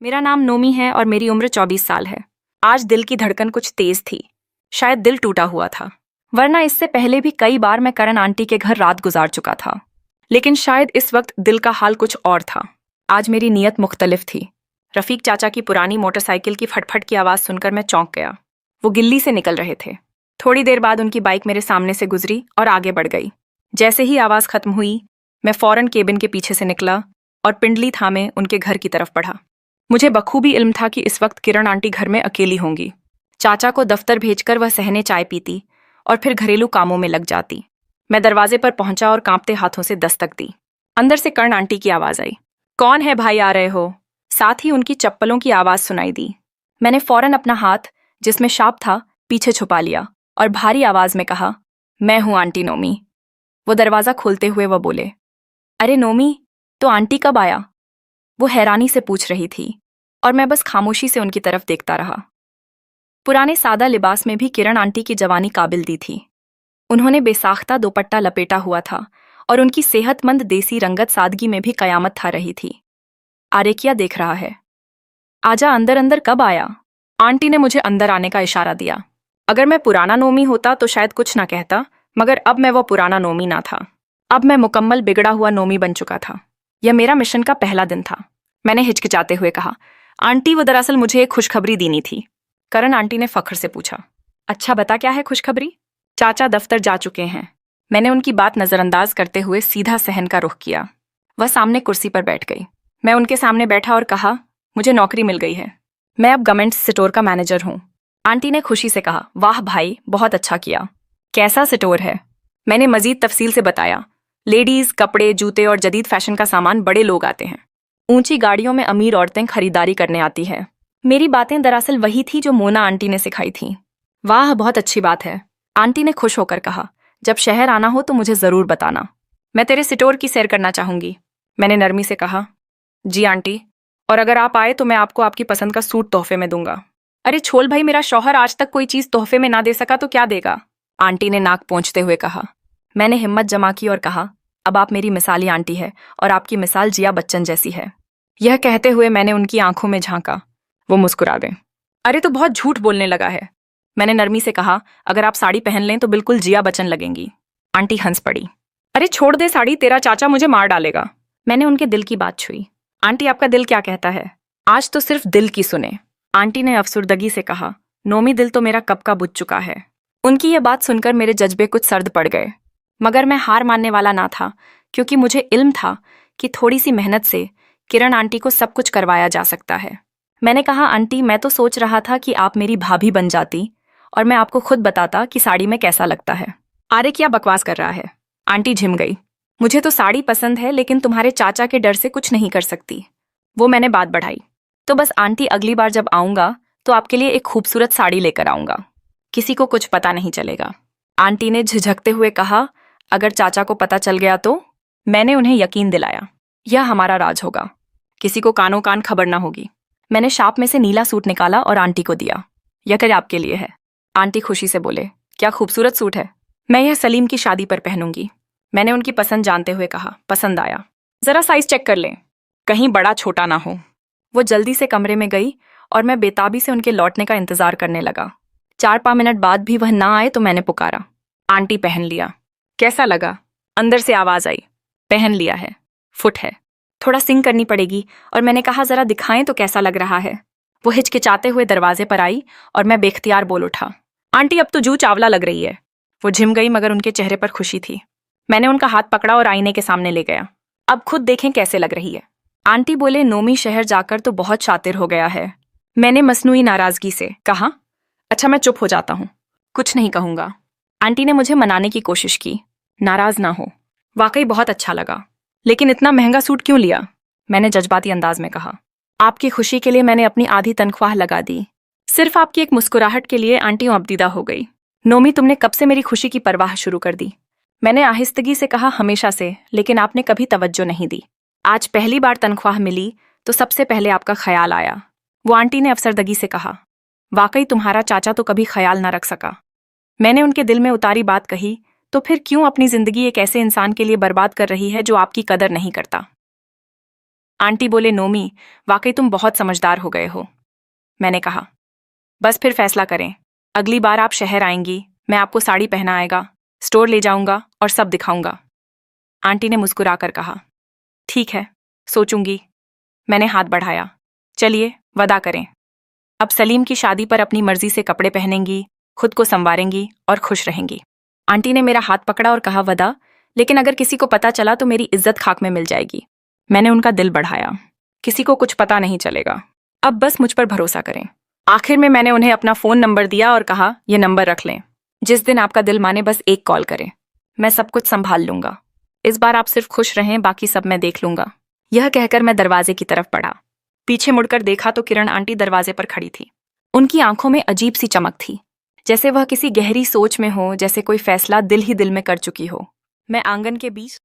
मेरा नाम नोमी है और मेरी उम्र 24 साल है। आज दिल की धड़कन कुछ तेज थी। शायद दिल टूटा हुआ था, वरना इससे पहले भी कई बार मैं करण आंटी के घर रात गुजार चुका था। लेकिन शायद इस वक्त दिल का हाल कुछ और था। आज मेरी नीयत मुख्तलिफ थी। रफीक चाचा की पुरानी मोटरसाइकिल की फटफट की आवाज़ सुनकर मैं चौंक गया। वो गिल्ली से निकल रहे थे। थोड़ी देर बाद उनकी बाइक मेरे सामने से गुजरी और आगे बढ़ गई। जैसे ही आवाज़ खत्म हुई, मैं फौरन केबिन के पीछे से निकला और पिंडली थामे उनके घर की तरफ बढ़ा। मुझे बखूबी इल्म था कि इस वक्त किरण आंटी घर में अकेली होंगी। चाचा को दफ्तर भेजकर वह सहने चाय पीती और फिर घरेलू कामों में लग जाती। मैं दरवाजे पर पहुंचा और कांपते हाथों से दस्तक दी। अंदर से कर्ण आंटी की आवाज़ आई, कौन है भाई, आ रहे हो? साथ ही उनकी चप्पलों की आवाज़ सुनाई दी। मैंने फौरन अपना हाथ, जिसमें शाप था, पीछे छुपा लिया और भारी आवाज़ में कहा, मैं हूं आंटी नोमी। वो दरवाज़ा खोलते हुए वह बोले, अरे नोमी, तो आंटी कब आया? वो हैरानी से पूछ रही थी और मैं बस खामोशी से उनकी तरफ देखता रहा। पुराने सादा लिबास में भी किरण आंटी की जवानी काबिल दी थी। उन्होंने बेसाख्ता दोपट्टा लपेटा हुआ था और उनकी सेहतमंद देसी रंगत सादगी में भी कयामत था रही थी। आरेकिया देख रहा है। आजा, अंदर अंदर कब आया? आंटी ने मुझे अंदर आने का इशारा दिया। अगर मैं पुराना नोमी होता तो शायद कुछ ना कहता, मगर अब मैं वो पुराना नोमी ना था। अब मैं मुकम्मल बिगड़ा हुआ नोमी बन चुका था। यह मेरा मिशन का पहला दिन था। मैंने हिचकिचाते हुए कहा, आंटी, वो दरअसल मुझे एक खुशखबरी देनी थी। करण आंटी ने फख्र से पूछा, अच्छा बता, क्या है खुशखबरी? चाचा दफ्तर जा चुके हैं। मैंने उनकी बात नजरअंदाज करते हुए सीधा सहन का रुख किया। वह सामने कुर्सी पर बैठ गई। मैं उनके सामने बैठा और कहा, मुझे नौकरी मिल गई है। मैं अब गवर्नमेंट स्टोर का मैनेजर हूँ। आंटी ने खुशी से कहा, वाह भाई, बहुत अच्छा किया। कैसा स्टोर है? मैंने मजीद तफसील से बताया। लेडीज कपड़े, जूते और जदीद फैशन का सामान बड़े लोग आते हैं। ऊंची गाड़ियों में अमीर औरतें खरीदारी करने आती हैं। मेरी बातें दरअसल वही थी जो मोना आंटी ने सिखाई थी। वाह, बहुत अच्छी बात है, आंटी ने खुश होकर कहा। जब शहर आना हो तो मुझे जरूर बताना। मैं तेरे स्टोर की सैर करना चाहूंगी। मैंने नरमी से कहा, जी आंटी, और अगर आप आए तो मैं आपको आपकी पसंद का सूट तोहफे में दूंगा। अरे छोल भाई, मेरा शौहर आज तक कोई चीज तोहफे में ना दे सका तो क्या देगा? आंटी ने नाक पोंछते हुए कहा। मैंने हिम्मत जमा की और कहा, अब आप मेरी मिसाली आंटी है और आपकी मिसाल जिया बच्चन जैसी है। यह कहते हुए मैंने उनकी आंखों में झांका। वो मुस्कुरा गए। अरे तो बहुत झूठ बोलने लगा है। मैंने नरमी से कहा, अगर आप साड़ी पहन लें तो बिल्कुल जिया बच्चन लगेंगी। आंटी हंस पड़ी। अरे छोड़ दे साड़ी, तेरा चाचा मुझे मार डालेगा। मैंने उनके दिल की बात छुई। आंटी, आपका दिल क्या कहता है? आज तो सिर्फ दिल की सुने। आंटी ने अफसुर्दगी से कहा, नोमी, दिल तो मेरा कब का बुझ चुका है। उनकी यह बात सुनकर मेरे जज्बे कुछ सर्द पड़ गए, मगर मैं हार मानने वाला ना था, क्योंकि मुझे इल्म था कि थोड़ी सी मेहनत से किरण आंटी को सब कुछ करवाया जा सकता है। मैंने कहा, आंटी, मैं तो सोच रहा था कि आप मेरी भाभी बन जाती और मैं आपको खुद बताता कि साड़ी में कैसा लगता है। आरे क्या बकवास कर रहा है? आंटी झिम गई। मुझे तो साड़ी पसंद है, लेकिन तुम्हारे चाचा के डर से कुछ नहीं कर सकती। वो मैंने बात बढ़ाई। तो बस आंटी, अगली बार जब आऊंगा तो आपके लिए एक खूबसूरत साड़ी लेकर आऊंगा। किसी को कुछ पता नहीं चलेगा। आंटी ने झिझकते हुए कहा, अगर चाचा को पता चल गया तो? मैंने उन्हें यकीन दिलाया, यह हमारा राज होगा, किसी को कानों कान खबर ना होगी। मैंने शाप में से नीला सूट निकाला और आंटी को दिया। यह कर आपके लिए है। आंटी खुशी से बोले, क्या खूबसूरत सूट है। मैं यह सलीम की शादी पर पहनूंगी। मैंने उनकी पसंद जानते हुए कहा, पसंद आया। जरा साइज चेक कर लें, कहीं बड़ा छोटा ना हो। वो जल्दी से कमरे में गई और मैं बेताबी से उनके लौटने का इंतजार करने लगा। 4-5 मिनट बाद भी वह ना आए तो मैंने पुकारा, आंटी, पहन लिया। कैसा लगा? अंदर से आवाज आई, पहन लिया है, फुट है, थोड़ा सिंग करनी पड़ेगी। और मैंने कहा, जरा दिखाएं तो कैसा लग रहा है। वो हिचकिचाते हुए दरवाजे पर आई और मैं बेख्तियार बोल उठा, आंटी, अब तो जू चावला लग रही है। वो झिम गई, मगर उनके चेहरे पर खुशी थी। मैंने उनका हाथ पकड़ा और आईने के सामने ले गया। अब खुद देखें कैसे लग रही है। आंटी बोले, नोमी शहर जाकर तो बहुत शातिर हो गया है। मैंने मसनूई नाराजगी से कहा, अच्छा मैं चुप हो जाता हूँ, कुछ नहीं कहूंगा। आंटी ने मुझे मनाने की कोशिश की, नाराज ना हो, वाकई बहुत अच्छा लगा, लेकिन इतना महंगा सूट क्यों लिया? मैंने जज्बाती अंदाज में कहा, आपकी खुशी के लिए मैंने अपनी आधी तनख्वाह लगा दी। सिर्फ आपकी एक मुस्कुराहट के लिए आंटी अबदीदा हो गई। नोमी, तुमने कब से मेरी खुशी की परवाह शुरू कर दी? मैंने आहिस्तगी से कहा, हमेशा से, लेकिन आपने कभी तवज्जो नहीं दी। आज पहली बार तनख्वाह मिली तो सबसे पहले आपका ख्याल आया। वो आंटी ने अफसरदगी से कहा, वाकई तुम्हारा चाचा तो कभी ख्याल ना रख सका। मैंने उनके दिल में उतारी बात कही, तो फिर क्यों अपनी जिंदगी एक ऐसे इंसान के लिए बर्बाद कर रही है जो आपकी कदर नहीं करता? आंटी बोले, नोमी, वाकई तुम बहुत समझदार हो गए हो। मैंने कहा, बस फिर फैसला करें। अगली बार आप शहर आएंगी, मैं आपको साड़ी पहना आएगा, स्टोर ले जाऊंगा और सब दिखाऊंगा। आंटी ने मुस्कुराकर कहा, ठीक है, सोचूंगी। मैंने हाथ बढ़ाया, चलिए वदा करें। अब सलीम की शादी पर अपनी मर्जी से कपड़े पहनेंगी, खुद को संवारेंगी और खुश रहेंगी। आंटी ने मेरा हाथ पकड़ा और कहा, वदा, लेकिन अगर किसी को पता चला तो मेरी इज्जत खाक में मिल जाएगी। मैंने उनका दिल बढ़ाया, किसी को कुछ पता नहीं चलेगा, अब बस मुझ पर भरोसा करें। आखिर में मैंने उन्हें अपना फोन नंबर दिया और कहा, यह नंबर रख लें, जिस दिन आपका दिल माने बस एक कॉल करें, मैं सब कुछ संभाल लूंगा। इस बार आप सिर्फ खुश रहें, बाकी सब मैं देख लूंगा। यह कहकर मैं दरवाजे की तरफ बढ़ा। पीछे मुड़कर देखा तो किरण आंटी दरवाजे पर खड़ी थी। उनकी आंखों में अजीब सी चमक थी, जैसे वह किसी गहरी सोच में हो, जैसे कोई फैसला दिल ही दिल में कर चुकी हो। मैं आंगन के बीच